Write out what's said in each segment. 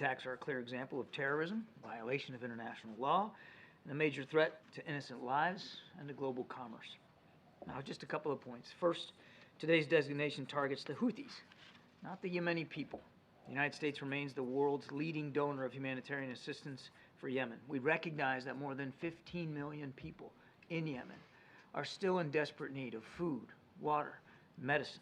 attacks are a clear example of terrorism, violation of international law, and a major threat to innocent lives and to global commerce. Now, just a couple of points. First, today's designation targets the Houthis, not the Yemeni people. The United States remains the world's leading donor of humanitarian assistance for Yemen. We recognize that more than 15 million people in Yemen are still in desperate need of food, water, medicine.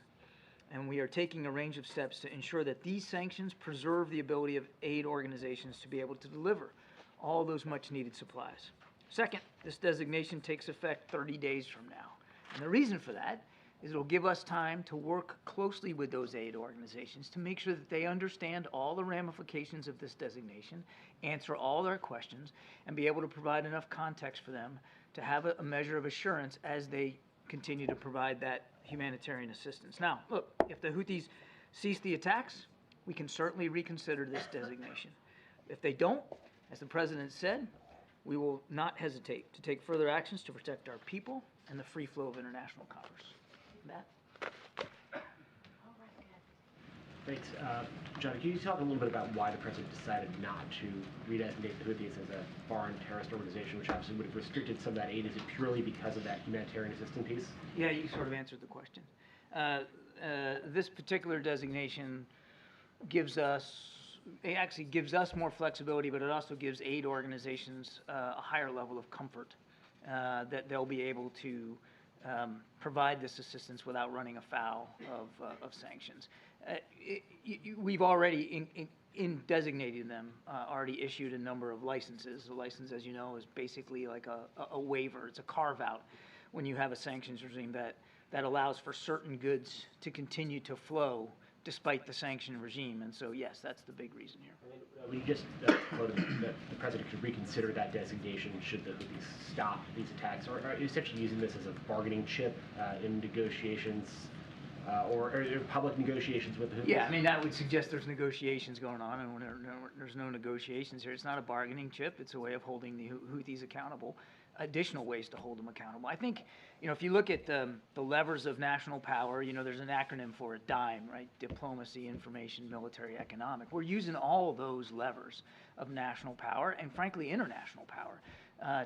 And we are taking a range of steps to ensure that these sanctions preserve the ability of aid organizations to be able to deliver all those much needed supplies. Second, this designation takes effect 30 days from now. And the reason for that is it'll give us time to work closely with those aid organizations to make sure that they understand all the ramifications of this designation, answer all their questions, and be able to provide enough context for them to have a measure of assurance as they continue to provide that humanitarian assistance. Now, look, if the Houthis cease the attacks, we can certainly reconsider this designation. If they don't, as the President said, we will not hesitate to take further actions to protect our people and the free flow of international commerce. Matt? Thanks. John, can you talk a little bit about why the President decided not to redesignate the Houthis as a foreign terrorist organization, which obviously would have restricted some of that aid? Is it purely because of that humanitarian assistance piece? Yeah, you sort of answered the question. This particular designation gives us more flexibility, but it also gives aid organizations a higher level of comfort that they'll be able to provide this assistance without running afoul of sanctions. We've already, in designating them, already issued a number of licenses. A license, as you know, is basically like a waiver. It's a carve-out when you have a sanctions regime that allows for certain goods to continue to flow despite the sanction regime. And so, yes, that's the big reason here. We just quoted that the President could reconsider that designation should the Houthis stop these attacks. Or are you essentially using this as a bargaining chip in negotiations or public negotiations with the Houthis? Yeah, I mean, that would suggest there's negotiations going on, and when there's no negotiations here. It's not a bargaining chip. It's a way of holding the Houthis accountable, additional ways to hold them accountable. I think, if you look at the levers of national power, there's an acronym for it, DIME, right? Diplomacy, information, military, economic. We're using all those levers of national power and, frankly, international power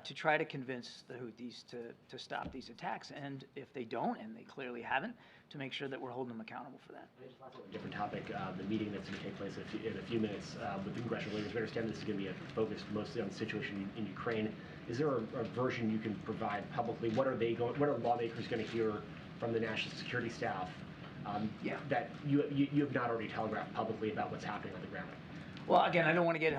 to try to convince the Houthis to stop these attacks. And if they don't, and they clearly haven't, to make sure that we're holding them accountable for that. Just last one, different topic, the meeting that's going to take place in a few minutes with the congressional leaders. We understand this is going to be focused mostly on the situation in Ukraine. Is there a version you can provide publicly? What are lawmakers going to hear from the national security staff that you have not already telegraphed publicly about what's happening on the ground? Well, again, I don't want to get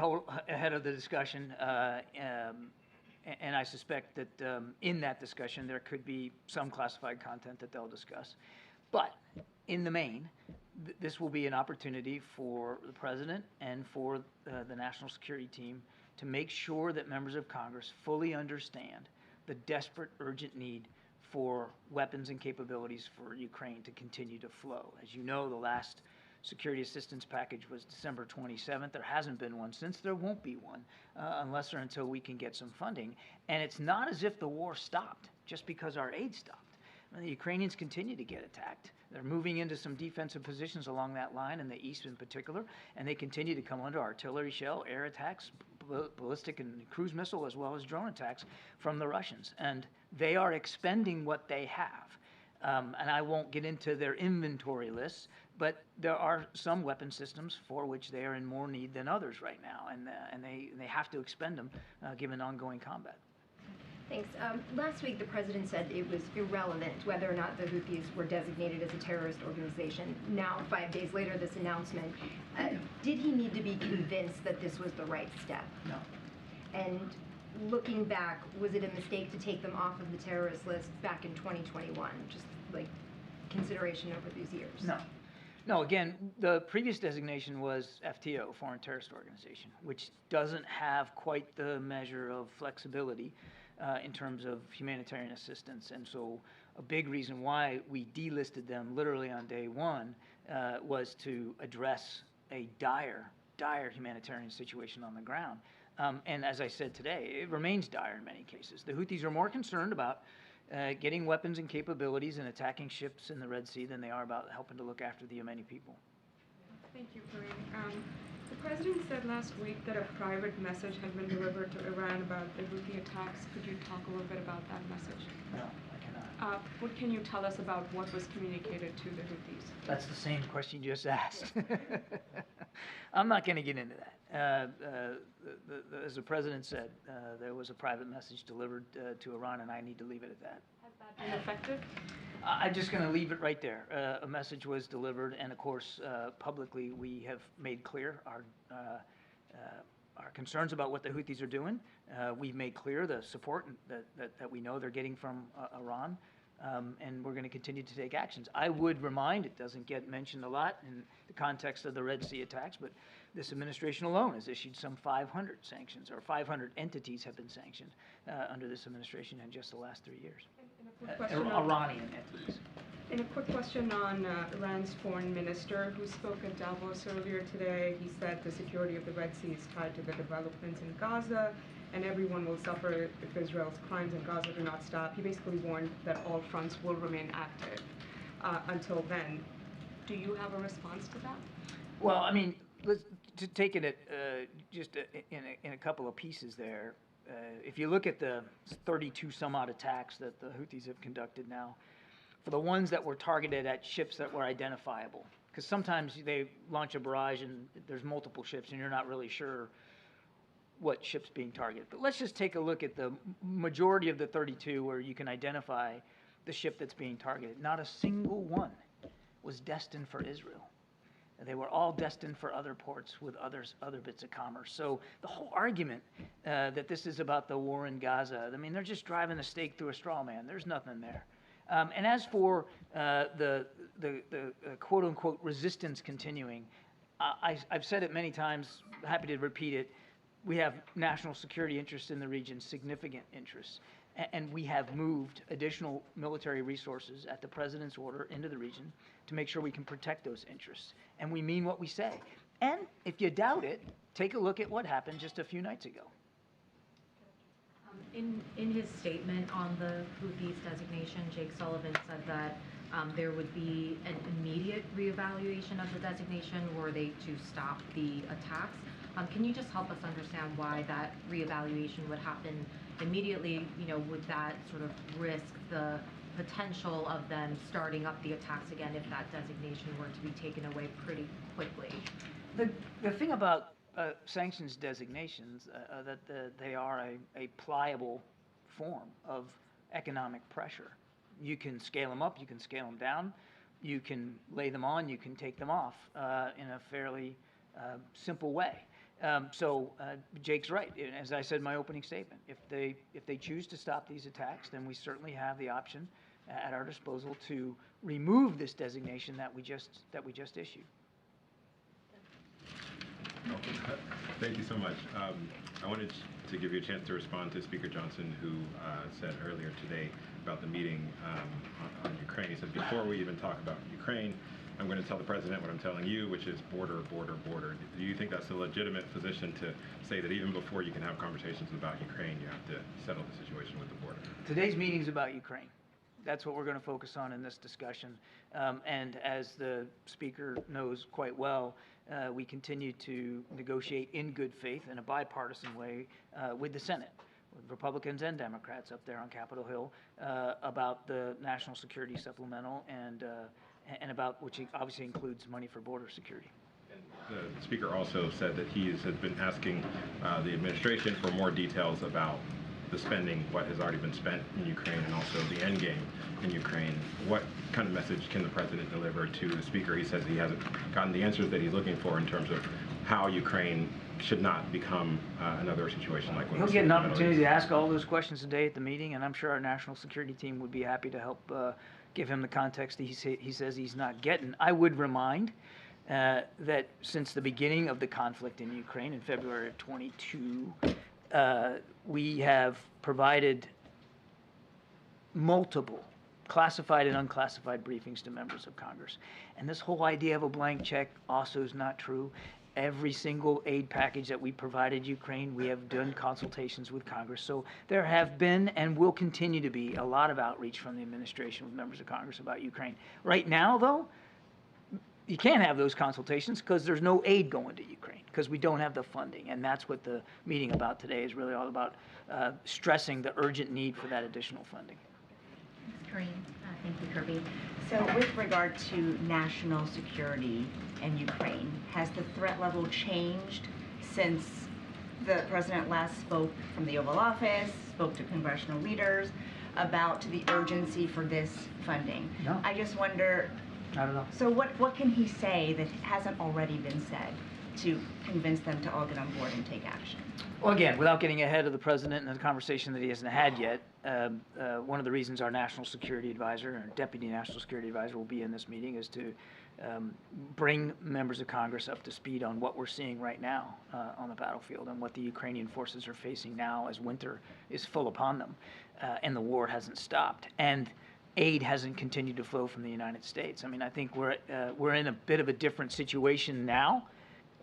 ahead of the discussion, and I suspect that in that discussion there could be some classified content that they'll discuss. But in the main, this will be an opportunity for the President and for the national security team to make sure that members of Congress fully understand the desperate, urgent need for weapons and capabilities for Ukraine to continue to flow. As you know, the last security assistance package was December 27th. There hasn't been one since. There won't be one unless or until we can get some funding. And it's not as if the war stopped just because our aid stopped. I mean, the Ukrainians continue to get attacked. They're moving into some defensive positions along that line, in the east in particular, and they continue to come under artillery shell, air attacks, ballistic and cruise missile, as well as drone attacks from the Russians. And they are expending what they have. And I won't get into their inventory lists, but there are some weapon systems for which they are in more need than others right now, and they have to expend them given ongoing combat. Thanks. Last week, the President said it was irrelevant whether or not the Houthis were designated as a terrorist organization. Now, 5 days later, this announcement, did he need to be convinced that this was the right step? No. And looking back, was it a mistake to take them off of the terrorist list back in 2021, just like consideration over these years? No. No, again, the previous designation was FTO, Foreign Terrorist Organization, which doesn't have quite the measure of flexibility in terms of humanitarian assistance. And so a big reason why we delisted them literally on day one was to address a dire humanitarian situation on the ground. And as I said today, it remains dire in many cases. The Houthis are more concerned about getting weapons and capabilities and attacking ships in the Red Sea than they are about helping to look after the Yemeni people. Thank you, Kareem. The President said last week that a private message had been delivered to Iran about the Houthi attacks. Could you talk a little bit about that message? No, I cannot. What can you tell us about what was communicated to the Houthis? That's the same question you just asked. I'm not going to get into that. As the president said, there was a private message delivered to Iran, and I need to leave it at that. Has that been effective? I'm just going to leave it right there. A message was delivered, and of course, publicly, we have made clear our concerns about what the Houthis are doing. We've made clear the support that we know they're getting from Iran, and we're going to continue to take actions. I would remind, it doesn't get mentioned a lot in the context of the Red Sea attacks, but this administration alone has issued some 500 sanctions, or 500 entities have been sanctioned under this administration in just the last 3 years. And a quick question Iranian entities. And a quick question on Iran's foreign minister, who spoke at Davos earlier today. He said the security of the Red Sea is tied to the developments in Gaza, and everyone will suffer if Israel's crimes in Gaza do not stop. He basically warned that all fronts will remain active until then. Do you have a response to that? Well, I mean, to take it just in a couple of pieces there. If you look at the 32 some odd attacks that the Houthis have conducted now, for the ones that were targeted at ships that were identifiable, because sometimes they launch a barrage and there's multiple ships and you're not really sure what ship's being targeted. But let's just take a look at the majority of the 32 where you can identify the ship that's being targeted. Not a single one was destined for Israel. They were all destined for other ports with other bits of commerce. So the whole argument that this is about the war in Gaza, I mean, they're just driving a stake through a straw man. There's nothing there. And as for the quote-unquote resistance continuing, I've said it many times, happy to repeat it, we have national security interests in the region, significant interests. And we have moved additional military resources at the president's order into the region to make sure we can protect those interests. And we mean what we say. And if you doubt it, take a look at what happened just a few nights ago. In his statement on the Houthis designation, Jake Sullivan said that there would be an immediate reevaluation of the designation were they to stop the attacks. Can you just help us understand why that reevaluation would happen immediately? You know, would that sort of risk the potential of them starting up the attacks again if that designation were to be taken away pretty quickly? The thing about sanctions designations, that they are a pliable form of economic pressure. You can scale them up, you can scale them down, you can lay them on, you can take them off in a fairly simple way. So Jake's right. As I said in my opening statement, if they choose to stop these attacks, then we certainly have the option at our disposal to remove this designation that we just issued. Thank you so much. I wanted to give you a chance to respond to Speaker Johnson, who said earlier today about the meeting on Ukraine. He said, before we even talk about Ukraine, I'm going to tell the president what I'm telling you, which is border, border, border. Do you think that's a legitimate position to say that even before you can have conversations about Ukraine, you have to settle the situation with the border? Today's meeting is about Ukraine. That's what we're going to focus on in this discussion. And as the speaker knows quite well, we continue to negotiate in good faith in a bipartisan way with the Senate, with Republicans and Democrats up there on Capitol Hill about the national security supplemental and about, which obviously includes money for border security. And the speaker also said that he has been asking the administration for more details about the spending, what has already been spent in Ukraine, and also the end game in Ukraine. What kind of message can the president deliver to the speaker? He says he hasn't gotten the answers that he's looking for in terms of how Ukraine should not become another situation like what He'll get an opportunity to ask all those questions today at the meeting, and I'm sure our national security team would be happy to help give him the context he says he's not getting. I would remind that since the beginning of the conflict in Ukraine in February of 22, we have provided multiple classified and unclassified briefings to members of Congress. And this whole idea of a blank check also is not true. Every single aid package that we provided Ukraine, we have done consultations with Congress. So there have been and will continue to be a lot of outreach from the administration with members of Congress about Ukraine. Right now, though, you can't have those consultations because there's no aid going to Ukraine because we don't have the funding. And that's what the meeting about today is really all about, stressing the urgent need for that additional funding. Ms. Kareem. Thank you, Kirby. So with regard to national security in Ukraine, has the threat level changed since the president last spoke from the Oval Office, spoke to congressional leaders about the urgency for this funding? No. I just wonder, Not at all. so what can he say that hasn't already been said to convince them to all get on board and take action? Well, again, without getting ahead of the president and the conversation that he hasn't had yet, one of the reasons our national security advisor, or deputy national security advisor, will be in this meeting is to bring members of Congress up to speed on what we're seeing right now on the battlefield and what the Ukrainian forces are facing now as winter is full upon them and the war hasn't stopped. And aid hasn't continued to flow from the United States. I mean, I think we're in a bit of a different situation now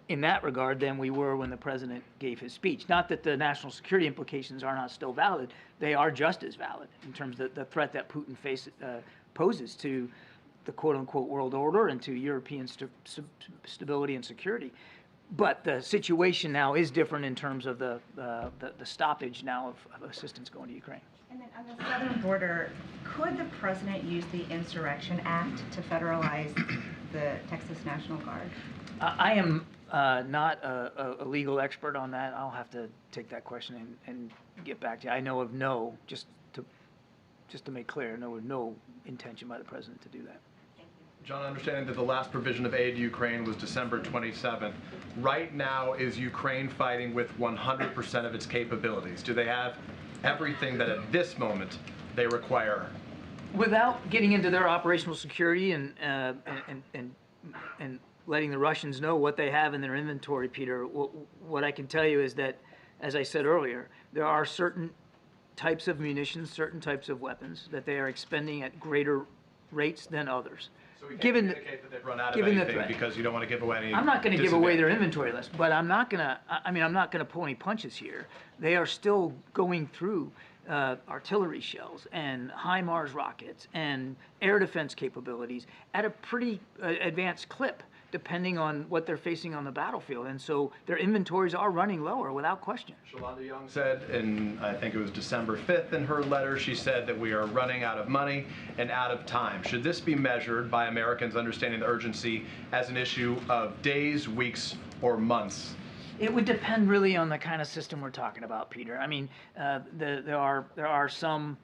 in that regard than we were when the president gave his speech. Not that the national security implications are not still valid, they are just as valid in terms of the threat that Putin poses to the quote-unquote world order and to European stability and security. But the situation now is different in terms of the stoppage now of assistance going to Ukraine. And then on the southern border, could the president use the Insurrection Act to federalize the Texas National Guard? I am not a legal expert on that. I'll have to take that question and get back to you. I know of no, just to make clear, no intention by the president to do that. John, understanding that the last provision of aid to Ukraine was December 27th, right now is Ukraine fighting with 100% of its capabilities? Do they have everything that at this moment they require? Without getting into their operational security and letting the Russians know what they have in their inventory, Peter, what I can tell you is that, as I said earlier, there are certain types of munitions, certain types of weapons that they are expending at greater rates than others. So we can't indicate that they've run out of anything because you don't want to give away any. I'm not going to give away their inventory list, but I'm not going to. I'm not going to pull any punches here. They are still going through artillery shells and HIMARS rockets and air defense capabilities at a pretty advanced clip, depending on what they're facing on the battlefield. And so their inventories are running lower without question. Shalonda Young said, and I think it was December 5th in her letter, she said that we are running out of money and out of time. Should this be measured by Americans understanding the urgency as an issue of days, weeks, or months? It would depend really on the kind of system we're talking about, Peter. I mean, there are some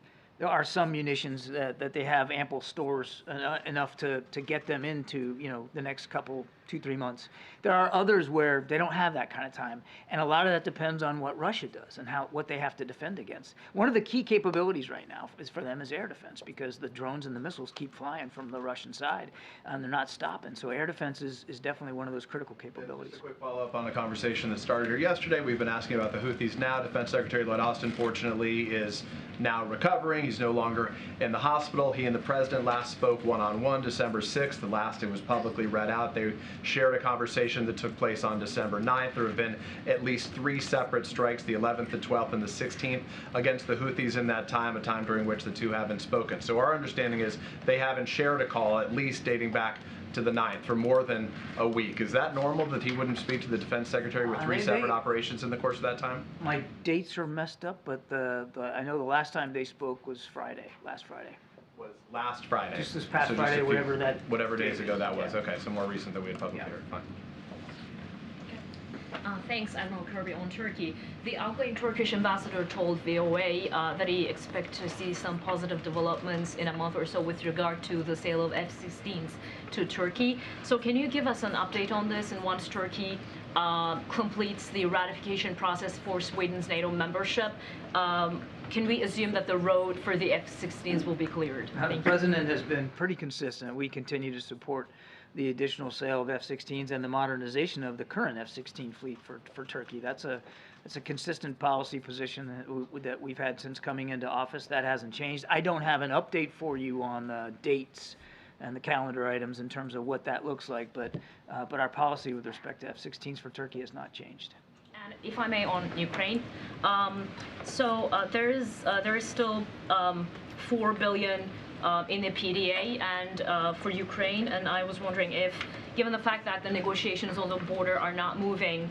munitions that they have ample stores enough to get them into, the next couple, 2-3 months. There are others where they don't have that kind of time, and a lot of that depends on what Russia does and what they have to defend against. One of the key capabilities right now for them is air defense, because the drones and the missiles keep flying from the Russian side, and they're not stopping. So air defense is definitely one of those critical capabilities. Just a quick follow-up on the conversation that started here yesterday. We've been asking about the Houthis now. Defense Secretary Lloyd Austin, fortunately, is now recovering. He's no longer in the hospital. He and the president last spoke one-on-one December 6th. The last it was publicly read out. They shared a conversation that took place on December 9th. There have been at least 3 separate strikes, the 11th, the 12th, and the 16th, against the Houthis in that time, a time during which the two haven't spoken. So our understanding is they haven't shared a call, at least dating back to the 9th, for more than a week. Is that normal that he wouldn't speak to the defense secretary with 3 separate operations in the course of that time? My dates are messed up, but I know the last time they spoke was last Friday. Was last Friday. Just this past So Friday, whatever days ago that was. Yeah. Okay, so more recent than we had publicly heard. Fine. Thanks, Admiral Kirby. On Turkey, the outgoing Turkish ambassador told VOA that he expects to see some positive developments in a month or so with regard to the sale of F-16s to Turkey. So can you give us an update on this? And once Turkey completes the ratification process for Sweden's NATO membership, can we assume that the road for the F-16s will be cleared? The president has been pretty consistent. We continue to support the additional sale of F-16s and the modernization of the current F-16 fleet for Turkey. That's a consistent policy position that we've had since coming into office. That hasn't changed. I don't have an update for you on the dates and the calendar items in terms of what that looks like, but our policy with respect to F-16s for Turkey has not changed. And if I may, on Ukraine, there is still $4 billion in the PDA and for Ukraine. And I was wondering if, given the fact that the negotiations on the border are not moving,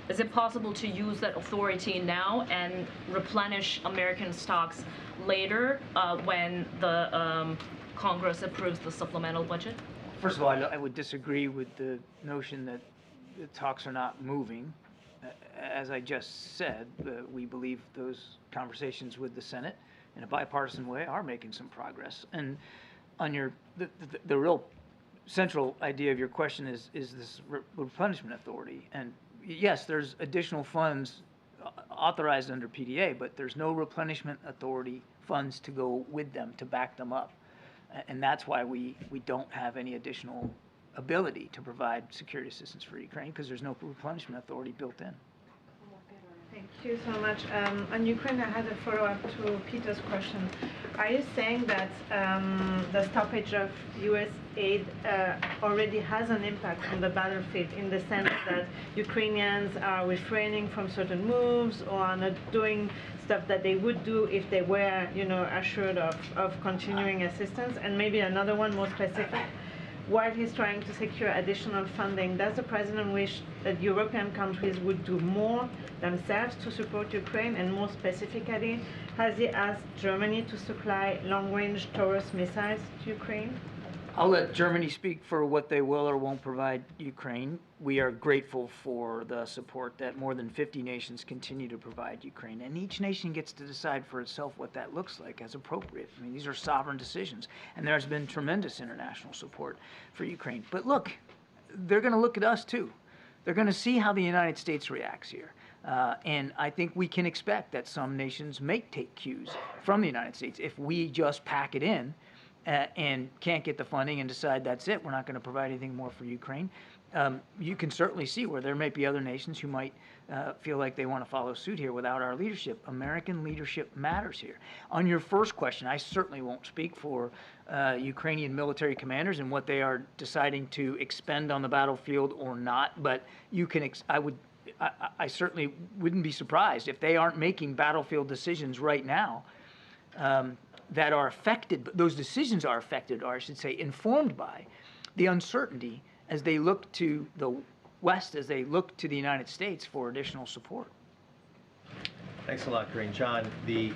is it possible to use that authority now and replenish American stocks later when the Congress approves the supplemental budget? First of all, I would disagree with the notion that the talks are not moving. As I just said, we believe those conversations with the Senate in a bipartisan way are making some progress. And on the real central idea of your question is this replenishment authority. And yes, there's additional funds authorized under PDA, but there's no replenishment authority funds to go with them to back them up. And that's why we don't have any additional ability to provide security assistance for Ukraine, because there's no replenishment authority built in. Thank you so much. On Ukraine, I had a follow-up to Peter's question. Are you saying that the stoppage of U.S. aid already has an impact on the battlefield, in the sense that Ukrainians are refraining from certain moves or are not doing stuff that they would do if they were, assured of continuing assistance? And maybe another one more specific. While he's trying to secure additional funding, does the president wish that European countries would do more themselves to support Ukraine? And more specifically, has he asked Germany to supply long-range Taurus missiles to Ukraine? I'll let Germany speak for what they will or won't provide Ukraine. We are grateful for the support that more than 50 nations continue to provide Ukraine. And each nation gets to decide for itself what that looks like as appropriate. I mean, these are sovereign decisions. And there's been tremendous international support for Ukraine. But look, they're going to look at us too. They're going to see how the United States reacts here. And I think we can expect that some nations may take cues from the United States. If we just pack it in and can't get the funding and decide that's it, we're not going to provide anything more for Ukraine, you can certainly see where there may be other nations who might feel like they want to follow suit here without our leadership. American leadership matters here. On your first question, I certainly won't speak for Ukrainian military commanders and what they are deciding to expend on the battlefield or not, but you can, I certainly wouldn't be surprised if they aren't making battlefield decisions right now that are affected, those decisions are affected, or I should say informed by the uncertainty as they look to the West, as they look to the United States for additional support. Thanks a lot, Green. John, the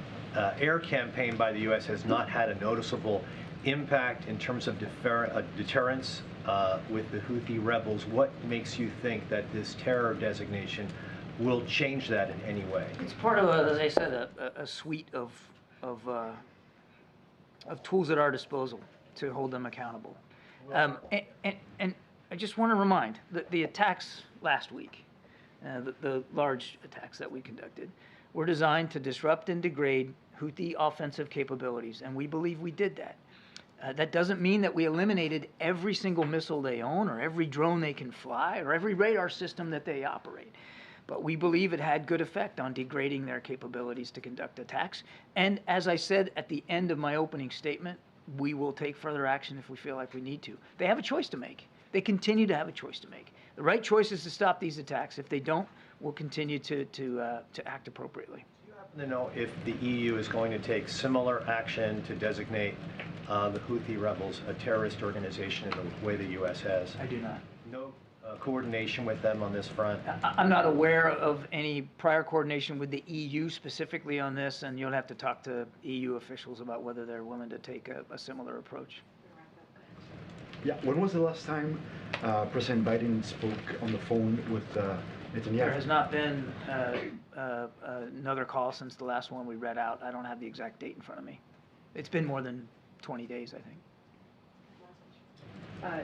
air campaign by the U.S. has not had a noticeable impact in terms of deterrence with the Houthi rebels. What makes you think that this terror designation will change that in any way? It's part of, as I said, a suite of tools at our disposal to hold them accountable. And I just want to remind that the attacks last week, the large attacks that we conducted, were designed to disrupt and degrade Houthi offensive capabilities, and we believe we did that. That doesn't mean that we eliminated every single missile they own or every drone they can fly or every radar system that they operate. But we believe it had good effect on degrading their capabilities to conduct attacks. And as I said at the end of my opening statement, we will take further action if we feel like we need to. They have a choice to make. They continue to have a choice to make. The right choice is to stop these attacks. If they don't, we'll continue to act appropriately. Do you happen to know if the EU is going to take similar action to designate the Houthi rebels a terrorist organization in the way the U.S. has? I do not. No coordination with them on this front? I'm not aware of any prior coordination with the EU specifically on this, and you'll have to talk to EU officials about whether they're willing to take a similar approach. Yeah, when was the last time President Biden spoke on the phone with Netanyahu? There has not been another call since the last one we read out. I don't have the exact date in front of me. It's been more than 20 days, I think.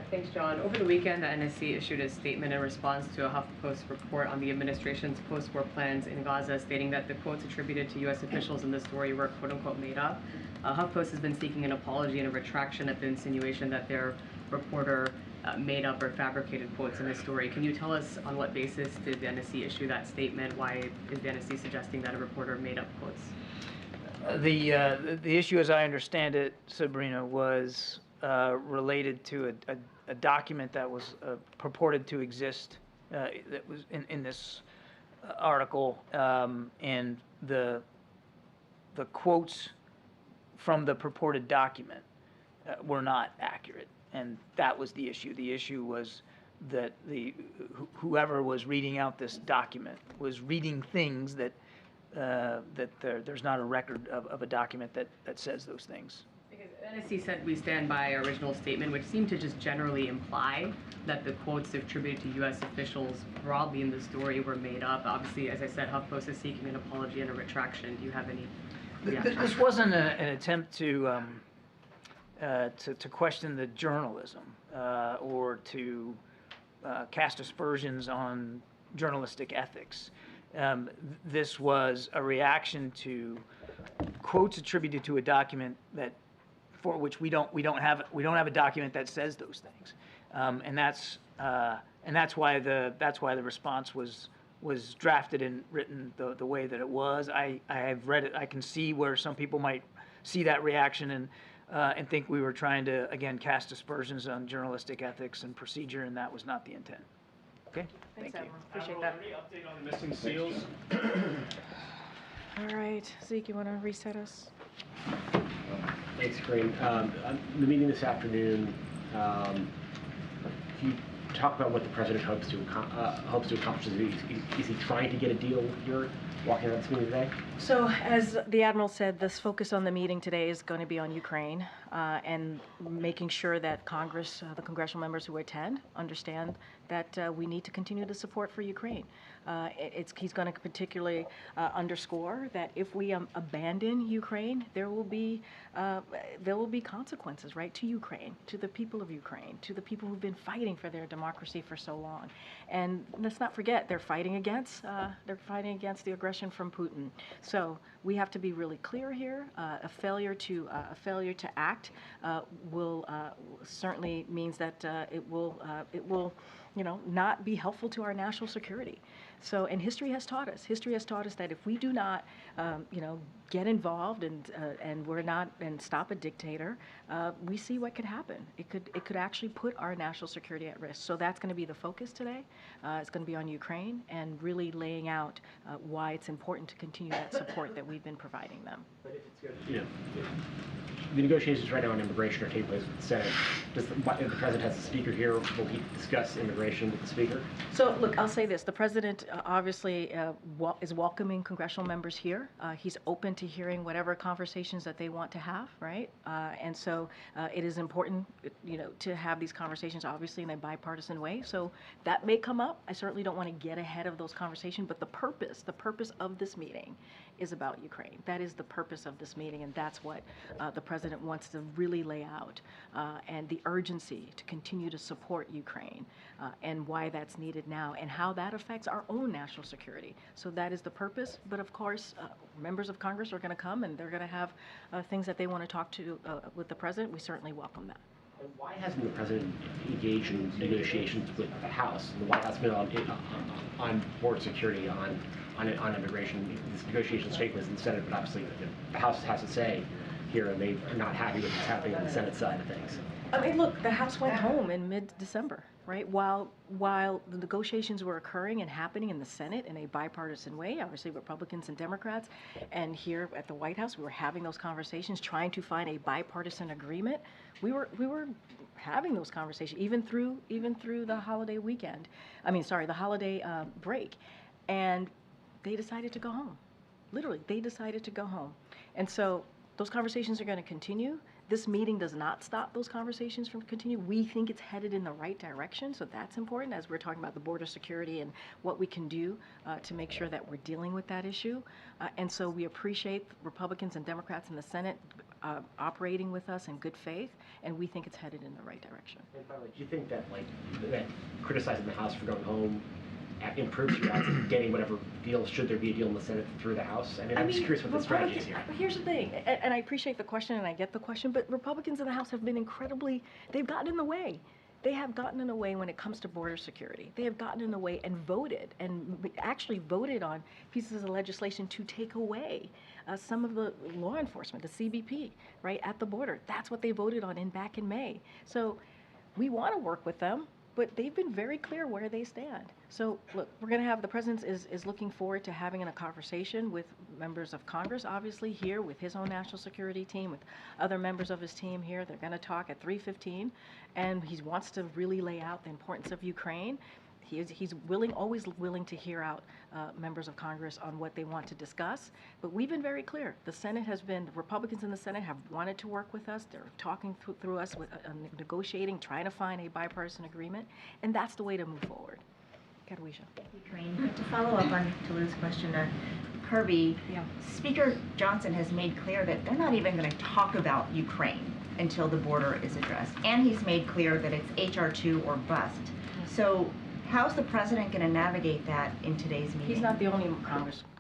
Thanks, John. Over the weekend, the NSC issued a statement in response to a HuffPost report on the administration's post-war plans in Gaza, stating that the quotes attributed to U.S. officials in the story were quote-unquote made up. HuffPost has been seeking an apology and a retraction of the insinuation that their reporter made up or fabricated quotes in the story. Can you tell us on what basis did the NSC issue that statement? Why is the NSC suggesting that a reporter made up quotes? The issue, as I understand it, Sabrina, was related to a document that was purported to exist that was in this article, and the quotes from the purported document were not accurate, and that was the issue. The issue was that whoever was reading out this document was reading things that there's not a record of a document that says those things. Because NSC said we stand by our original statement, which seemed to just generally imply that the quotes attributed to U.S. officials broadly in the story were made up. Obviously, as I said, HuffPost is seeking an apology and a retraction. Do you have any reaction? This wasn't an attempt to question the journalism or to cast aspersions on journalistic ethics. This was a reaction to quotes attributed to a document that, for which we don't have a document that says those things, and that's why the response was drafted and written the way that it was. I have read it. I can see where some people might see that reaction and think we were trying to, again, cast aspersions on journalistic ethics and procedure, and that was not the intent. Okay? Thanks, Thank you. Admiral. Appreciate that. Any update on the missing seals? All right, Zeke, you want to reset us? Thanks, Corinne. The meeting this afternoon, can you talk about what the president hopes to accomplish? Is he trying to get a deal here, walking out of this meeting today? So, as the Admiral said, this focus on the meeting today is going to be on Ukraine and making sure that Congress, the congressional members who attend, understand that we need to continue the support for Ukraine. He's going to particularly underscore that if we abandon Ukraine, there will be consequences, right, to Ukraine, to the people of Ukraine, to the people who've been fighting for their democracy for so long. And let's not forget, they're fighting against the aggression from Putin. So we have to be really clear here. A failure to act will certainly means that it will not be helpful to our national security. So, and history has taught us that if we do not, get involved and stop a dictator, we see what could happen. It could actually put our national security at risk. So that's going to be the focus today. It's going to be on Ukraine and really laying out why it's important to continue that support that we've been providing them. But if it's good, the negotiations right now on immigration are taking place with the Senate. If the president has a speaker here, will he discuss immigration with the speaker? So, look, I'll say this. The president obviously is welcoming congressional members here. He's open to hearing whatever conversations that they want to have, right? And so it is important, to have these conversations, obviously, in a bipartisan way. So that may come up. I certainly don't want to get ahead of those conversations, but the purpose of this meeting is about Ukraine. That is the purpose of this meeting, and that's what the president wants to really lay out, and the urgency to continue to support Ukraine, and why that's needed now, and how that affects our own national security. So that is the purpose, but of course, members of Congress are going to come, and they're going to have things that they want to talk to with the president. We certainly welcome that. And why hasn't the president engaged in negotiations with the House? The White House been on board security, on immigration. These negotiations take place in the Senate, but obviously the House has to say here, and they are not happy with what's happening on the Senate side of things. I mean, look, the House went home in mid-December, right? While the negotiations were occurring and happening in the Senate in a bipartisan way, obviously Republicans and Democrats, and here at the White House, we were having those conversations, trying to find a bipartisan agreement. We were having those conversations even through the holiday weekend. The holiday break, and they decided to go home. Literally, they decided to go home, and so those conversations are going to continue. This meeting does not stop those conversations from continuing. We think it's headed in the right direction, so that's important as we're talking about the border security and what we can do to make sure that we're dealing with that issue. And so we appreciate Republicans and Democrats in the Senate operating with us in good faith, and we think it's headed in the right direction. And finally, do you think that that criticizing the House for going home improves your odds of getting whatever deal, should there be a deal in the Senate through the House? I'm just curious what the strategy is here. Here's the thing, and I appreciate the question and I get the question, but Republicans in the House have been they've gotten in the way. They have gotten in the way when it comes to border security. They have gotten in the way and actually voted on pieces of legislation to take away some of the law enforcement, the CBP, right, at the border. That's what they voted on back in May. So we want to work with them, but they've been very clear where they stand. So, look, we're going to have, the President is looking forward to having a conversation with members of Congress, obviously, here, with his own national security team, with other members of his team here. They're going to talk at 3:15, and he wants to really lay out the importance of Ukraine. He's always willing to hear out members of Congress on what they want to discuss. But we've been very clear. The Republicans in the Senate have wanted to work with us. They're talking through us, with negotiating, trying to find a bipartisan agreement, and that's the way to move forward. Carwisha. Ukraine. To follow up on Tulu's question, Kirby, Yeah. Speaker Johnson has made clear that they're not even going to talk about Ukraine until the border is addressed. And he's made clear that it's HR 2 or bust. So how's the president going to navigate that in today's meeting? He's not the only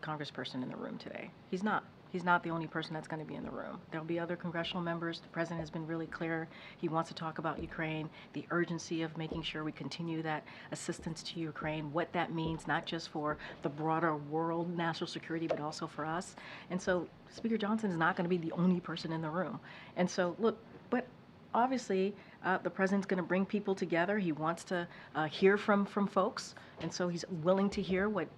congressperson in the room today. He's not. He's not the only person that's going to be in the room. There'll be other congressional members. The president has been really clear. He wants to talk about Ukraine, the urgency of making sure we continue that assistance to Ukraine, what that means, not just for the broader world national security, but also for us. And so Speaker Johnson is not going to be the only person in the room. And so, look, but obviously, the president's going to bring people together. He wants to hear from folks, and so he's willing to hear what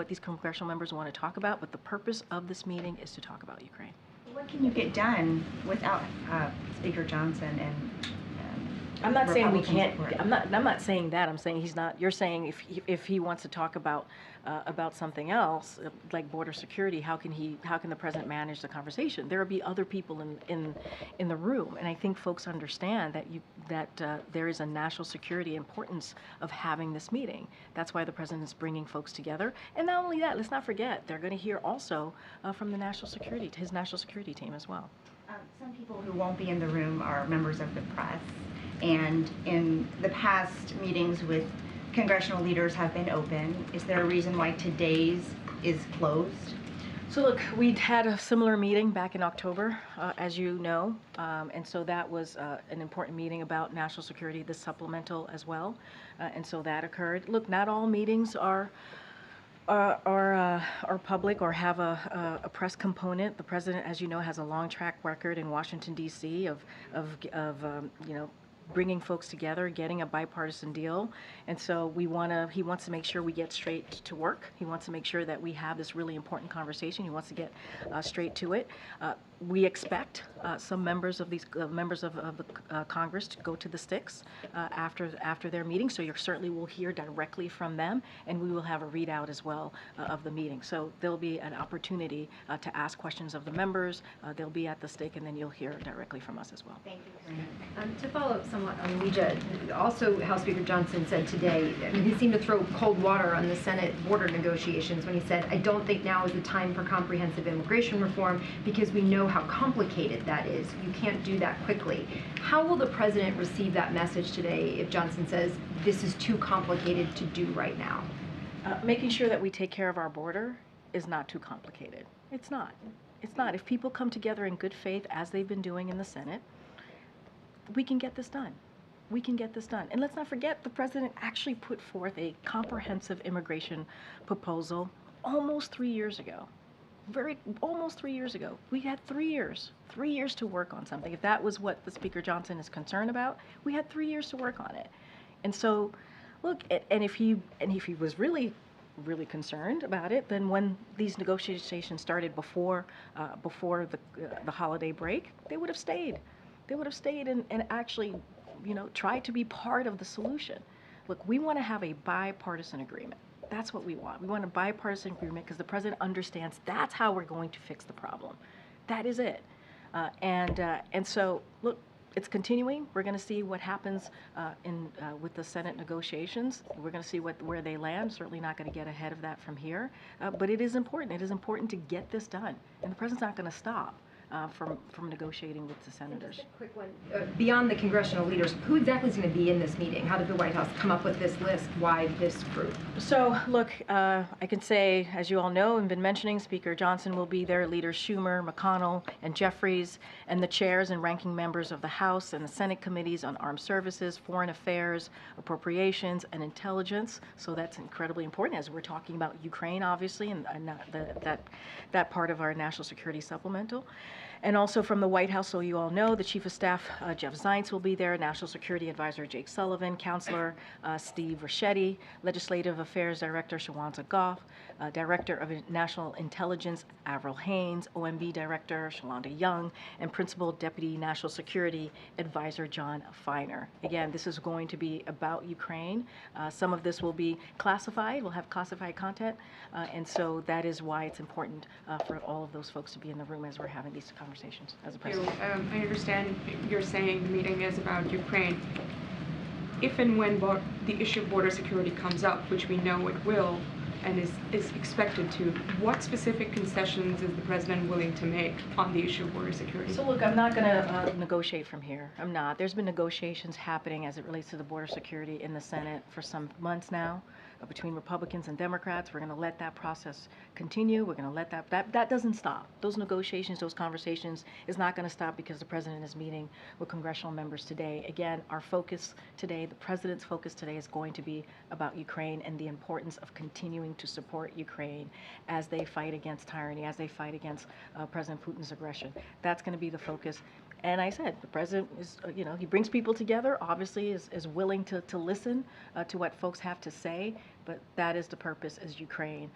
these congressional members want to talk about. But the purpose of this meeting is to talk about Ukraine. What can you get done without Speaker Johnson and I'm not saying we Republican can't. support? I'm not saying that. I'm saying he's not. You're saying if he wants to talk about something else, like border security, how can the president manage the conversation? There will be other people in the room, and I think folks understand that there is a national security importance of having this meeting. That's why the president is bringing folks together. And not only that, let's not forget they're going to hear also from his national security team as well. Some people who won't be in the room are members of the press. And in the past, meetings with congressional leaders have been open. Is there a reason why today's is closed? So look, we had a similar meeting back in October, as you know, and so that was an important meeting about national security, the supplemental as well, and so that occurred. Look, not all meetings are public or have a press component. The president, as you know, has a long track record in Washington D.C. of bringing folks together, getting a bipartisan deal, and so he wants to make sure we get straight to work. He wants to make sure that we have this really important conversation. He wants to get straight to it. We expect some members of the Congress to go to the sticks after their meeting, so you certainly will hear directly from them, and we will have a readout as well of the meeting. So there'll be an opportunity to ask questions of the members. They'll be at the stick, and then you'll hear directly from us as well. Thank you. To follow up somewhat on Ouija, also House Speaker Johnson said today, I mean, he seemed to throw cold water on the Senate border negotiations when he said, I don't think now is the time for comprehensive immigration reform because we know how complicated that is. You can't do that quickly. How will the president receive that message today if Johnson says this is too complicated to do right now? Making sure that we take care of our border is not too complicated. It's not. It's not. If people come together in good faith, as they've been doing in the Senate, we can get this done. We can get this done. And let's not forget, the president actually put forth a comprehensive immigration proposal almost 3 years ago. Almost 3 years ago. We had 3 years to work on something. If that was what the Speaker Johnson is concerned about, we had 3 years to work on it. And so, look, and if he was really concerned about it, then when these negotiations started before the holiday break, they would have stayed. They would have stayed and actually, tried to be part of the solution. Look, we want to have a bipartisan agreement. That's what we want. We want a bipartisan agreement because the president understands that's how we're going to fix the problem. That is it. And so, look, it's continuing. We're going to see what happens with the Senate negotiations. We're going to see where they land. Certainly not going to get ahead of that from here. But it is important. It is important to get this done. And the president's not going to stop from negotiating with the senators. Just a quick one. Beyond the congressional leaders, who exactly is going to be in this meeting? How did the White House come up with this list? Why this group? So, look, I can say, as you all know and been mentioning, Speaker Johnson will be there, Leaders Schumer, McConnell, and Jeffries, and the chairs and ranking members of the House and the Senate committees on armed services, foreign affairs, appropriations, and intelligence. So that's incredibly important as we're talking about Ukraine, obviously, and that part of our national security supplemental. And also from the White House, so you all know, the Chief of Staff, Jeff Zients, will be there, National Security Advisor Jake Sullivan, Counselor Steve Ricchetti, Legislative Affairs Director Shawanta Goff, Director of National Intelligence Avril Haines, OMB Director Shalonda Young, and Principal Deputy National Security Advisor John Feiner. Again, this is going to be about Ukraine. Some of this will be classified, we'll have classified content, and so that is why it's important for all of those folks to be in the room as we're having these conversations as a president. I understand you're saying the meeting is about Ukraine. If and when the issue of border security comes up, which we know it will, and is expected to, what specific concessions is the president willing to make on the issue of border security? So look, I'm not going to negotiate from here. I'm not. There's been negotiations happening as it relates to the border security in the Senate for some months now between Republicans and Democrats. We're going to let that process continue. We're going to let that doesn't stop. Those negotiations, those conversations is not going to stop because the president is meeting with congressional members today. Again, our focus today, the president's focus today is going to be about Ukraine and the importance of continuing to support Ukraine as they fight against tyranny, as they fight against President Putin's aggression. That's going to be the focus. And I said, the president is, he brings people together, obviously is willing to listen to what folks have to say, but that is the purpose, is Ukraine.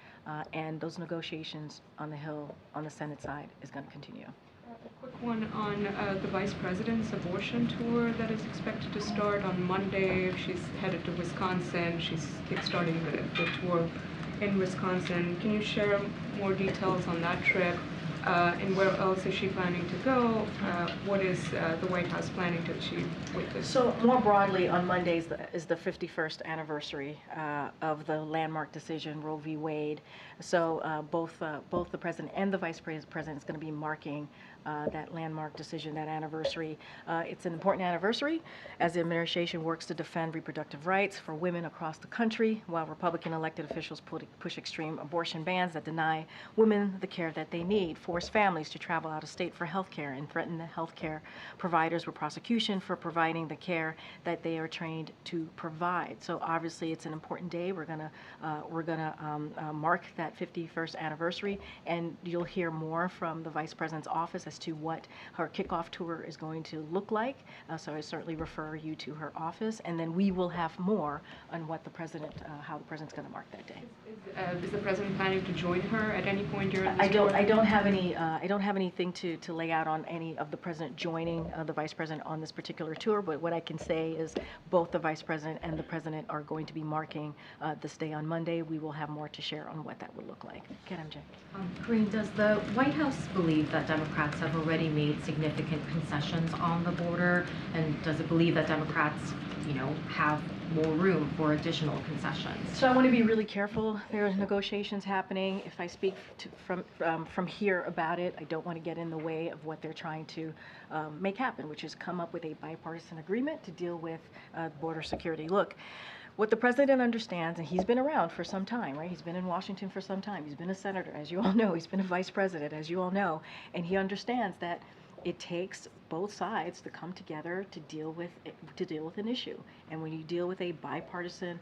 And those negotiations on the Hill, on the Senate side, is going to continue. A quick one on the Vice President's abortion tour that is expected to start on Monday. She's headed to Wisconsin. She's kickstarting the tour in Wisconsin. Can you share more details on that trip? And where else is she planning to go? What is the White House planning to achieve with this? So more broadly, on Monday is the 51st anniversary of the landmark decision, Roe v. Wade. So both the president and the vice president is going to be marking that landmark decision, that anniversary. It's an important anniversary as the administration works to defend reproductive rights for women across the country, while Republican elected officials push extreme abortion bans that deny women the care that they need, force families to travel out of state for health care, and threaten the health care providers with prosecution for providing the care that they are trained to provide. So obviously it's an important day. We're gonna mark that 51st anniversary, and you'll hear more from the vice president's office as to what her kickoff tour is going to look like. So I certainly refer you to her office, and then we will have more on what the president, how the president's going to mark that day. Is the president planning to join her at any point during this I don't tour? have anything to lay out on any of the president joining the vice president on this particular tour. But what I can say is both the vice president and the president are going to be marking this day on Monday. We will have more to share on what that would look like. Okay, MJ. Karine, does the White House believe that Democrats have already made significant concessions on the border? And does it believe that Democrats, have more room for additional concessions? So I want to be really careful. There are negotiations happening. If I speak from here about it, I don't want to get in the way of what they're trying to make happen, which is come up with a bipartisan agreement to deal with border security. Look, what the president understands, and he's been around for some time, right? He's been in Washington for some time. He's been a senator, as you all know. He's been a vice president, as you all know. And he understands that it takes both sides to come together to deal with an issue. And when you deal with a bipartisan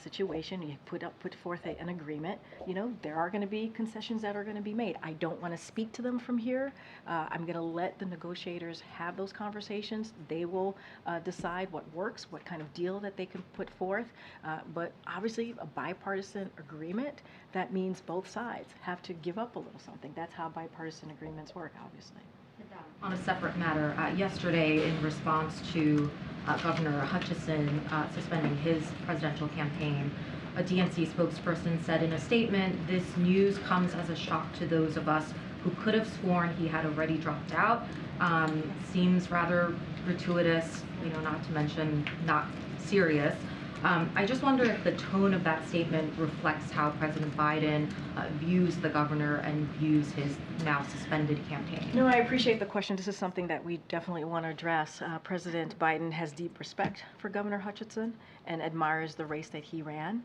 situation, you put forth an agreement. There are going to be concessions that are going to be made. I don't want to speak to them from here. I'm going to let the negotiators have those conversations. They will decide what works, what kind of deal that they can put forth. But obviously, a bipartisan agreement, that means both sides have to give up a little something. That's how bipartisan agreements work, obviously. On a separate matter, yesterday in response to Governor Hutchinson suspending his presidential campaign, a DNC spokesperson said in a statement, "This news comes as a shock to those of us who could have sworn he had already dropped out." Seems rather gratuitous, not to mention not serious. I just wonder if the tone of that statement reflects how President Biden views the governor and views his now suspended campaign. No, I appreciate the question. This is something that we definitely want to address. President Biden has deep respect for Governor Hutchinson and admires the race that he ran.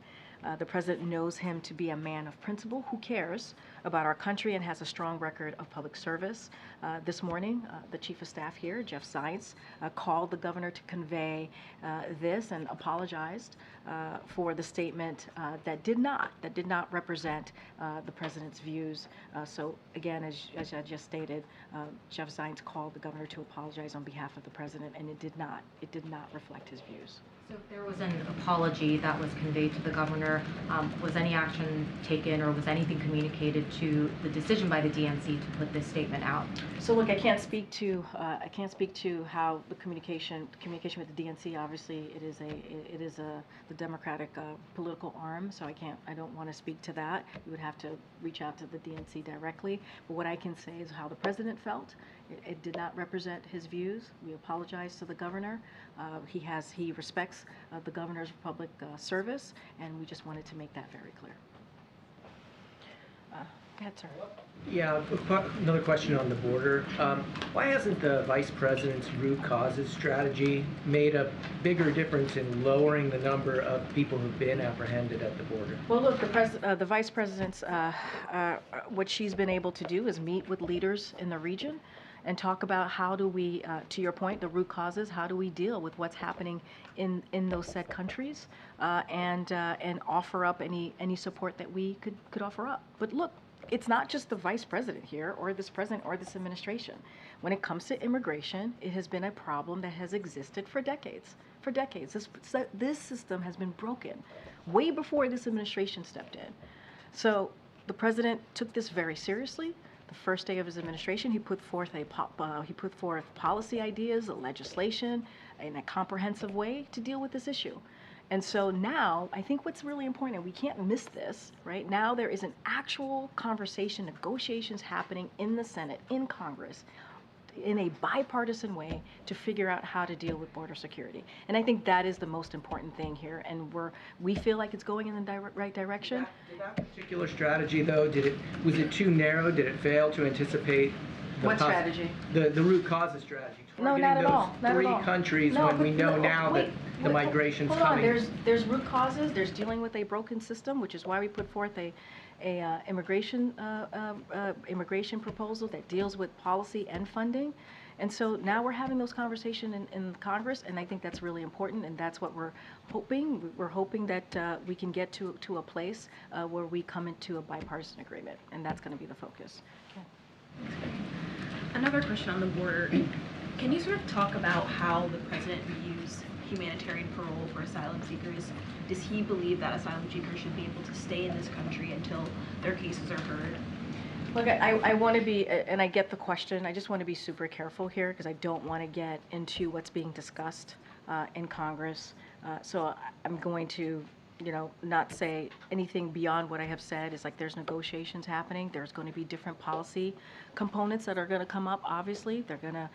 The president knows him to be a man of principle who cares about our country and has a strong record of public service. This morning, the chief of staff here, Jeff Zients, called the governor to convey this and apologized for the statement that did not represent the president's views. So again, as I just stated, Jeff Zients called the governor to apologize on behalf of the president, and it did not reflect his views. So if there was an apology that was conveyed to the governor, was any action taken or was anything communicated to the decision by the DNC to put this statement out? So look, I can't speak to how the communication with the DNC. Obviously, it is the Democratic political arm. So I don't want to speak to that. You would have to reach out to the DNC directly. But what I can say is how the president felt. It did not represent his views. We apologize to the governor. He respects the governor's public service, and we just wanted to make that very clear. Go ahead, sir. Yeah, another question on the border. Why hasn't the vice president's root causes strategy made a bigger difference in lowering the number of people who've been apprehended at the border? Well, look, the vice president's, what she's been able to do is meet with leaders in the region and talk about how do we, to your point, the root causes, how do we deal with what's happening in those said countries, and offer up any support that we could offer up. But look, it's not just the vice president here, or this president, or this administration. When it comes to immigration, it has been a problem that has existed for decades. For decades, this system has been broken way before this administration stepped in. So the president took this very seriously. The first day of his administration, he put forth policy ideas, legislation, in a comprehensive way to deal with this issue. And so now, I think what's really important, and we can't miss this, right? Now there is an actual conversation, negotiations happening in the Senate, in Congress, in a bipartisan way to figure out how to deal with border security. And I think that is the most important thing here. And we feel like it's going in the right direction. Did that particular strategy, though, was it too narrow? Did it fail to anticipate what strategy? The root causes strategy. No, not at all. Not three at all. countries when we know now that the migration's coming. Hold on. There's root causes. There's dealing with a broken system, which is why we put forth a immigration proposal that deals with policy and funding. And so now we're having those conversations in Congress, and I think that's really important, and that's what we're hoping. We're hoping that we can get to a place where we come into a bipartisan agreement, and that's going to be the focus. Okay. Another question on the border. Can you sort of talk about how the president views humanitarian parole for asylum seekers? Does he believe that asylum seekers should be able to stay in this country until their cases are heard? Look, I want to be, and I get the question, I just want to be super careful here because I don't want to get into what's being discussed in Congress. So I'm going to, not say anything beyond what I have said. It's like there's negotiations happening. There's going to be different policy components that are going to come up, obviously. They're going to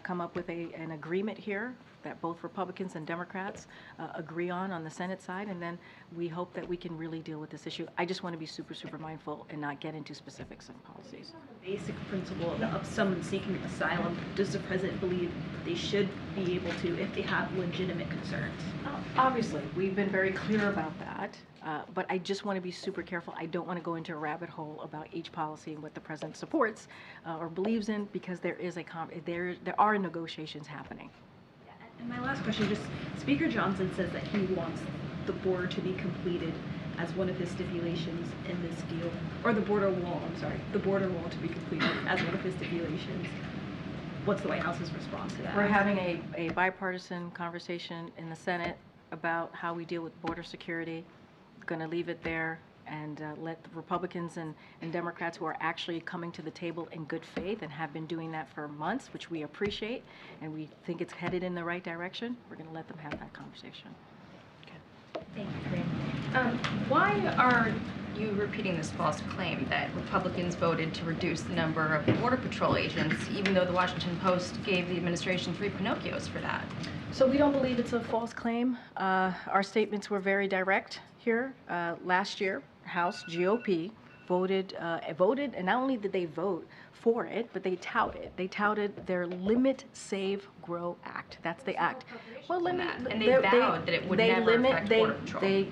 come up with an agreement here that both Republicans and Democrats agree on the Senate side, and then we hope that we can really deal with this issue. I just want to be super, super mindful and not get into specifics of policies. The basic principle of someone seeking asylum, does the president believe they should be able to if they have legitimate concerns? Obviously, we've been very clear about that, but I just want to be super careful. I don't want to go into a rabbit hole about each policy and what the president supports or believes in, because there are negotiations happening. And my last question, just Speaker Johnson says that he wants the border to be completed as one of his stipulations in this deal, or the border wall to be completed as one of his stipulations. What's the White House's response to that? We're having a bipartisan conversation in the Senate about how we deal with border security. Going to leave it there and let the Republicans and Democrats who are actually coming to the table in good faith and have been doing that for months, which we appreciate, and we think it's headed in the right direction, we're going to let them have that conversation. Okay. Thank you, Corinne. Why are you repeating this false claim that Republicans voted to reduce the number of Border Patrol agents, even though the Washington Post gave the administration 3 Pinocchios for that? So we don't believe it's a false claim. Our statements were very direct here. Last year, House GOP voted, and not only did they vote for it, but they touted their Limit, Save, Grow Act. That's the act. Well, and they vowed that it would never affect Border Patrol.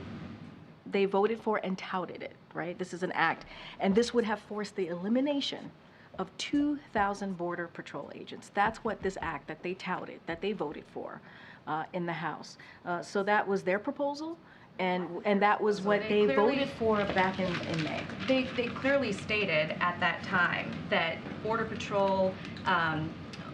they voted for and touted it, right? This is an act. And this would have forced the elimination of 2,000 Border Patrol agents. That's what this act that they touted, that they voted for in the House. So that was their proposal, and that was what they voted for back in May. They clearly stated at that time that Border Patrol,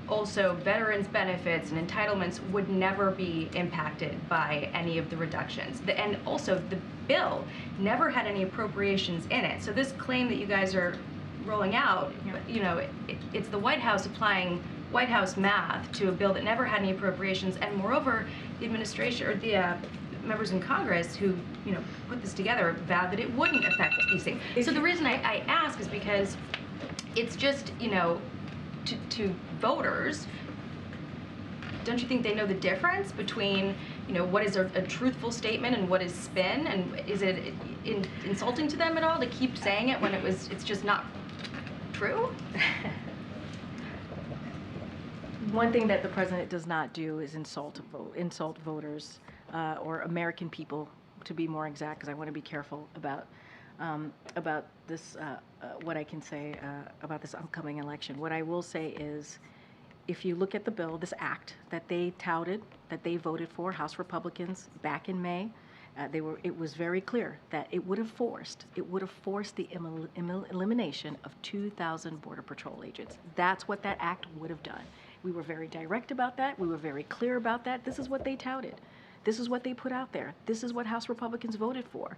also veterans' benefits and entitlements would never be impacted by any of the reductions. And also, the bill never had any appropriations in it. So this claim that you guys are rolling out, you know, it's the White House applying White House math to a bill that never had any appropriations. And moreover, the administration, or the members in Congress who, you know, put this together vowed that it wouldn't affect these things. So the reason I ask is because it's just, you know, to voters, don't you think they know the difference between, you know, what is a truthful statement and what is spin? And is it insulting to them at all to keep saying it when it's just not true? One thing that the president does not do is insult voters or American people, to be more exact, because I want to be careful about this, what I can say about this upcoming election. What I will say is, if you look at the bill, this act that they touted, that they voted for, House Republicans back in May, it was very clear that it would have forced the elimination of 2,000 Border Patrol agents. That's what that act would have done. We were very direct about that. We were very clear about that. This is what they touted. This is what they put out there. This is what House Republicans voted for.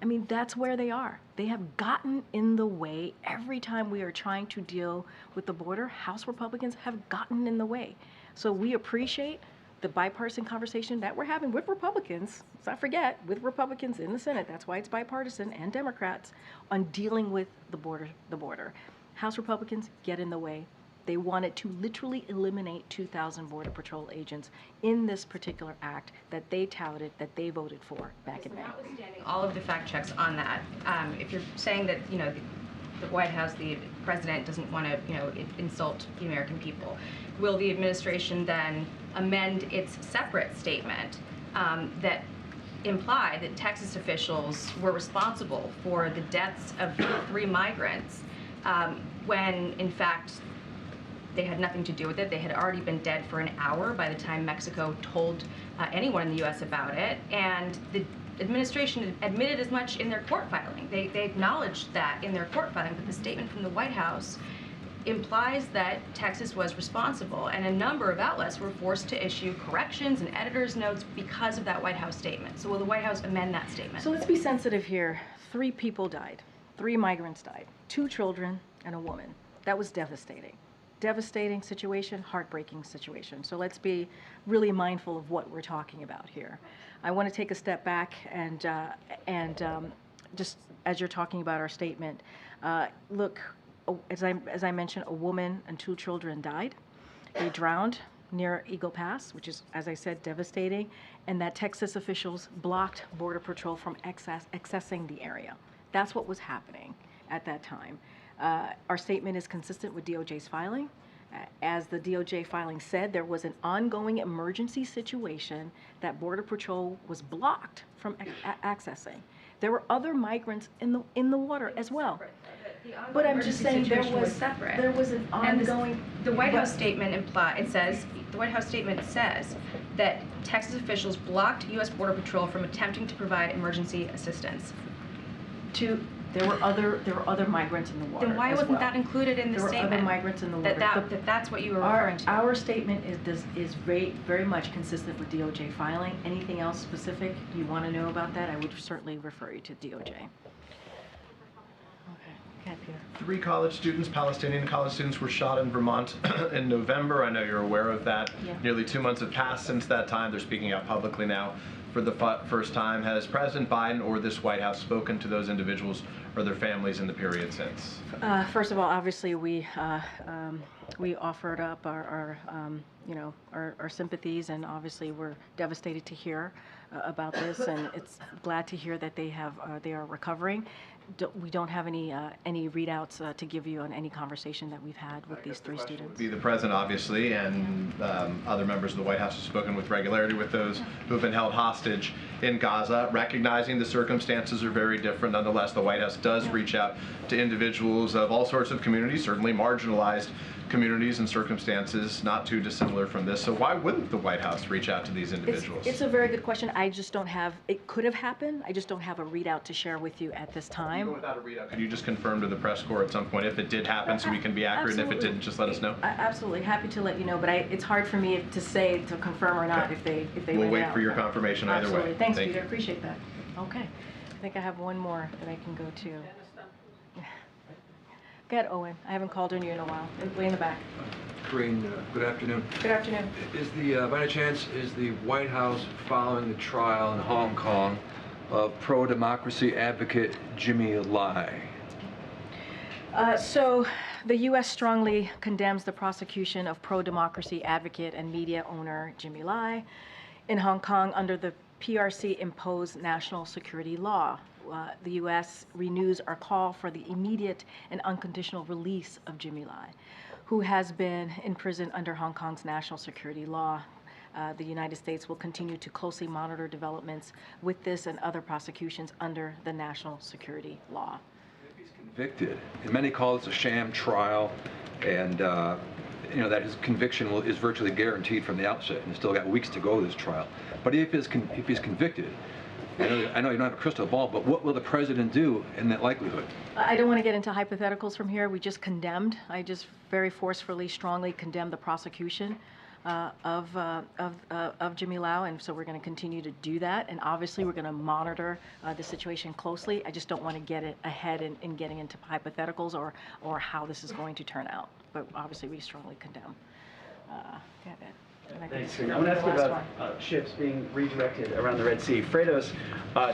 I mean, that's where they are. They have gotten in the way every time we are trying to deal with the border. House Republicans have gotten in the way. So we appreciate the bipartisan conversation that we're having with Republicans, let's not forget, with Republicans in the Senate, that's why it's bipartisan, and Democrats, on dealing with the border. House Republicans get in the way. They wanted to literally eliminate 2,000 Border Patrol agents in this particular act that they touted, that they voted for back in May. Notwithstanding all of the fact checks on that, if you're saying that, you know, the White House, the president doesn't want to, you know, insult the American people, will the administration then amend its separate statement that imply that Texas officials were responsible for the deaths of 3 migrants when, in fact, they had nothing to do with it? They had already been dead for an hour by the time Mexico told anyone in the U.S. about it, and the administration admitted as much in their court filing. They acknowledged that in their court filing, but the statement from the White House implies that Texas was responsible, and a number of outlets were forced to issue corrections and editor's notes because of that White House statement. So will the White House amend that statement? So let's be sensitive here. 3 people died. 3 migrants died. 2 children and a woman. That was devastating. Devastating situation, heartbreaking situation. So let's be really mindful of what we're talking about here. I want to take a step back and just as you're talking about our statement, look, as I mentioned, a woman and 2 children died. They drowned near Eagle Pass, which is, as I said, devastating, and that Texas officials blocked Border Patrol from accessing the area. That's what was happening at that time. Our statement is consistent with DOJ's filing. As the DOJ filing said, there was an ongoing emergency situation that Border Patrol was blocked from accessing. There were other migrants in the water as well. But I'm just saying there was an ongoing. And the White House statement the White House statement says that Texas officials blocked U.S. Border Patrol from attempting to provide emergency assistance. There were other migrants in the water. Then why wasn't that included in the statement? There were other migrants in the water. That's what you were referring to. Our statement is very much consistent with DOJ filing. Anything else specific you want to know about that, I would certainly refer you to DOJ. Okay, Cap here. 3 college students, Palestinian college students, were shot in Vermont in November. I know you're aware of that. Yeah. Nearly 2 months have passed since that time. They're speaking out publicly now for the first time. Has President Biden or this White House spoken to those individuals or their families in the period since? First of all, obviously we offered up our sympathies, and obviously we're devastated to hear about this, and it's glad to hear that they are recovering. we don't have any readouts to give you on any conversation that we've had with these three students. Would be the president, obviously, and other members of the White House have spoken with regularity with those who have been held hostage in Gaza, recognizing the circumstances are very different. Nonetheless, the White House does reach out to individuals of all sorts of communities, certainly marginalized communities and circumstances not too dissimilar from this. So why wouldn't the White House reach out to these individuals? It's a very good question. I just don't have, it could have happened. I just don't have a readout to share with you at this time. Even without a readout, could you just confirm to the press corps at some point if it did happen so we can be accurate, and if it didn't, just let us know? Absolutely. Happy to let you know, but it's hard for me to say, to confirm or not, if they We'll wait out. for your confirmation either Absolutely. way. Thanks, Thank Peter. you. Appreciate that. Okay. I think I have one more that I can go to. Go ahead, Owen. I haven't called on you in a while. Way in the back. Corinne, good afternoon. Good afternoon. Is the, by any chance, is the White House following the trial in Hong Kong of pro-democracy advocate Jimmy Lai? So the U.S. strongly condemns the prosecution of pro-democracy advocate and media owner Jimmy Lai in Hong Kong under the PRC-imposed national security law. The U.S. renews our call for the immediate and unconditional release of Jimmy Lai, who has been in prison under Hong Kong's national security law. The United States will continue to closely monitor developments with this and other prosecutions under the national security law. Convicted, and many call this a sham trial, and you know that his conviction is virtually guaranteed from the outset, and he's still got weeks to go to this trial. But if he's convicted, I know you don't have a crystal ball, but what will the president do in that likelihood? I don't want to get into hypotheticals from here. We just condemned. I just very forcefully, strongly condemned the prosecution of Jimmy Lai, and so we're going to continue to do that. And obviously, we're going to monitor the situation closely. I just don't want to get it ahead in getting into hypotheticals or how this is going to turn out. But obviously, we strongly condemn. Thanks. I want to ask you about ships being redirected around the Red Sea. Freightos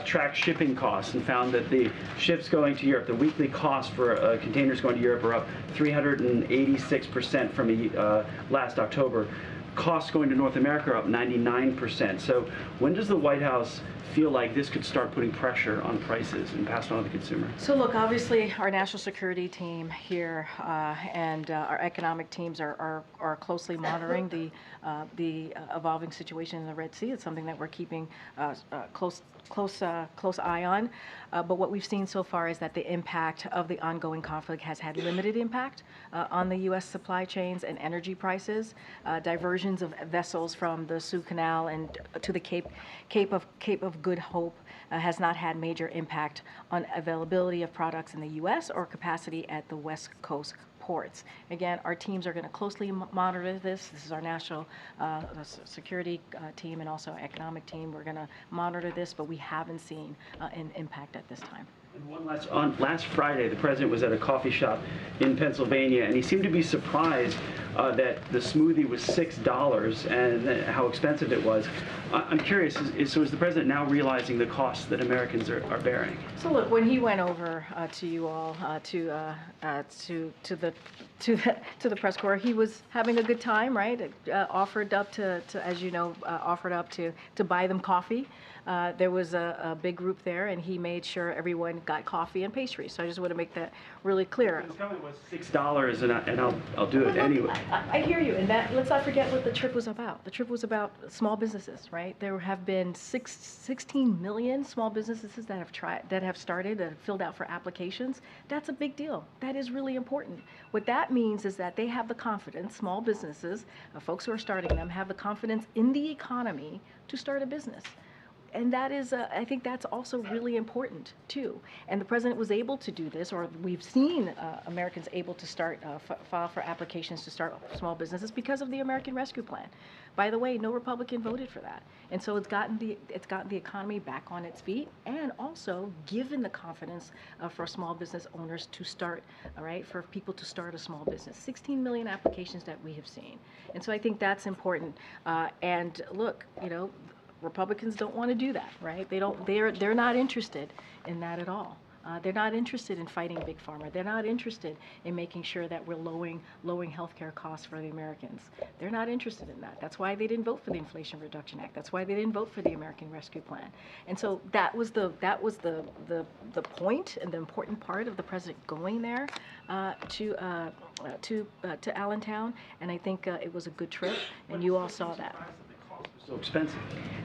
tracked shipping costs and found that the ships going to Europe, the weekly cost for containers going to Europe are up 386% from last October. Costs going to North America are up 99%. So when does the White House feel like this could start putting pressure on prices and pass it on to the consumer? So look, obviously our national security team here and our economic teams are closely monitoring the evolving situation in the Red Sea. It's something that we're keeping close eye on. But what we've seen so far is that the impact of the ongoing conflict has had limited impact on the U.S. supply chains and energy prices. Diversions of vessels from the Suez Canal and to the Cape of Good Hope has not had major impact on availability of products in the U.S. or capacity at the West Coast ports. Again, our teams are going to closely monitor this. This is our national security team and also our economic team. We're going to monitor this, but we haven't seen an impact at this time. And one last Friday, the president was at a coffee shop in Pennsylvania, and he seemed to be surprised that the smoothie was $6 and how expensive it was. I'm curious, so is the president now realizing the costs that Americans are bearing? So look, when he went over to you all to the press corps, he was having a good time, right? Offered up to as you know, offered up to buy them coffee. There was a big group there, and he made sure everyone got coffee and pastries. So I just want to make that really clear. His comment was $6, and I'll do it anyway. I hear you, and let's not forget what the trip was about. The trip was about small businesses, right? There have been 16 million small businesses that have started, that have filled out for applications. That's a big deal. That is really important. What that means is that they have the confidence, small businesses, folks who are starting them, have the confidence in the economy to start a business. And that is, I think that's also really important too. And the president was able to do this, or we've seen Americans able to file for applications to start small businesses because of the American Rescue Plan. By the way, no Republican voted for that, and so it's gotten the economy back on its feet, and also given the confidence for small business owners to start. All right, for people to start a small business. 16 million applications that we have seen, and so I think that's important. And look, you know, Republicans don't want to do that, right? They're not interested in that at all. They're not interested in fighting Big Pharma. They're not interested in making sure that we're lowering healthcare costs for the Americans. They're not interested in that. That's why they didn't vote for the Inflation Reduction Act. That's why they didn't vote for the American Rescue Plan. And so that was the point and the important part of the president going there to Allentown. And I think it was a good trip, and you all saw that. So expensive.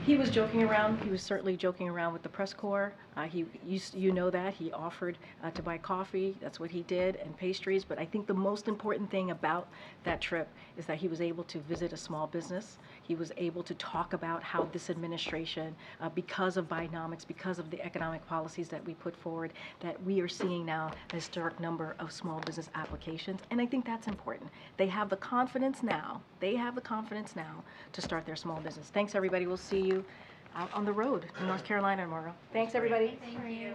He was joking around. He was certainly joking around with the press corps. You know that he offered to buy coffee. That's what he did, and pastries. But I think the most important thing about that trip is that he was able to visit a small business. He was able to talk about how this administration, because of Bidenomics, because of the economic policies that we put forward, that we are seeing now a historic number of small business applications. And I think that's important. They have the confidence now. They have the confidence now to start their small business. Thanks, everybody. We'll see you out on the road in North Carolina tomorrow. Thanks, everybody. Thank you.